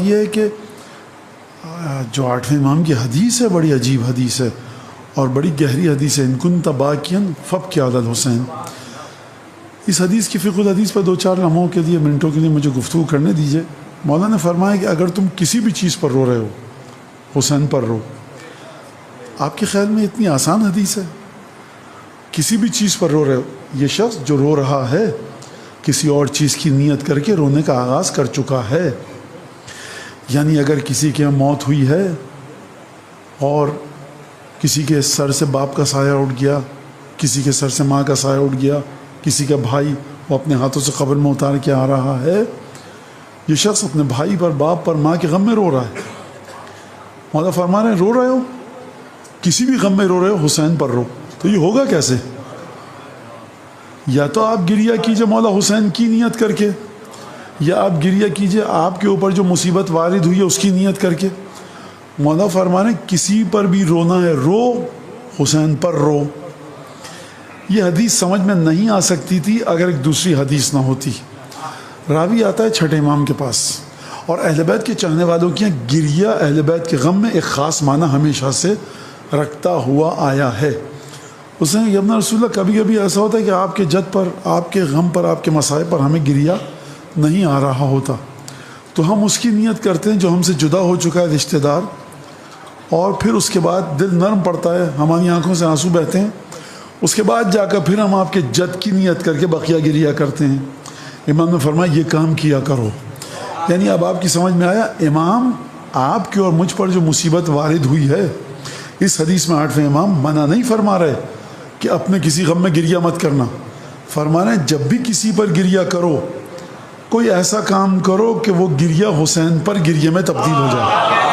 یہ ہے کہ جو 8ویں امام کی حدیث ہے بڑی عجیب حدیث ہے اور بڑی گہری حدیث ہے. ان کنت باکین فبکی علی الحسین. اس حدیث کی فقہ الحدیث پر 2-4 لمحوں کے لیے منٹوں کے لیے مجھے گفتگو کرنے دیجیے. مولانا نے فرمایا کہ اگر تم کسی بھی چیز پر رو رہے ہو حسین پر رو. آپ کے خیال میں اتنی آسان حدیث ہے؟ کسی بھی چیز پر رو رہے ہو. یہ شخص جو رو رہا ہے کسی اور چیز کی نیت کر کے رونے کا آغاز کر چکا ہے. یعنی اگر کسی کے موت ہوئی ہے اور کسی کے سر سے باپ کا سایہ اٹھ گیا, کسی کے سر سے ماں کا سایہ اٹھ گیا, کسی کا بھائی وہ اپنے ہاتھوں سے قبر میں اتار کے آ رہا ہے, یہ شخص اپنے بھائی پر, باپ پر, ماں کے غم میں رو رہا ہے. مولا فرما رہے ہیں رو رہے ہو کسی بھی غم میں رو رہے ہو حسین پر رو. تو یہ ہوگا کیسے؟ یا تو آپ گریہ کیجئے مولا حسین کی نیت کر کے, یا آپ گریہ کیجئے آپ کے اوپر جو مصیبت وارد ہوئی ہے اس کی نیت کر کے. مولا فرما رہے ہیں کسی پر بھی رونا ہے رو, حسین پر رو. یہ حدیث سمجھ میں نہیں آ سکتی تھی اگر ایک دوسری حدیث نہ ہوتی. راوی آتا ہے چھٹے امام کے پاس اور اہل بیت کے چاہنے والوں کی گریہ اہل بیت کے غم میں ایک خاص معنی ہمیشہ سے رکھتا ہوا آیا ہے. اس نے ابن رسول اللہ کبھی کبھی ایسا ہوتا ہے کہ آپ کے جد پر, آپ کے غم پر, آپ کے مسائل پر ہمیں گریہ نہیں آ رہا ہوتا تو ہم اس کی نیت کرتے ہیں جو ہم سے جدا ہو چکا ہے رشتہ دار, اور پھر اس کے بعد دل نرم پڑتا ہے, ہماری آنکھوں سے آنسو بہتے ہیں, اس کے بعد جا کر پھر ہم آپ کے جد کی نیت کر کے بقیہ گریہ کرتے ہیں. امام نے فرمایا یہ کام کیا کرو. یعنی اب آپ کی سمجھ میں آیا امام آپ کی اور مجھ پر جو مصیبت وارد ہوئی ہے, اس حدیث میں 8ویں امام منع نہیں فرما رہے کہ اپنے کسی غم میں گریہ مت کرنا. فرما رہے ہیں جب بھی کسی پر گریہ کرو کوئی ایسا کام کرو کہ وہ گریہ حسین پر گریہ میں تبدیل ہو جائے.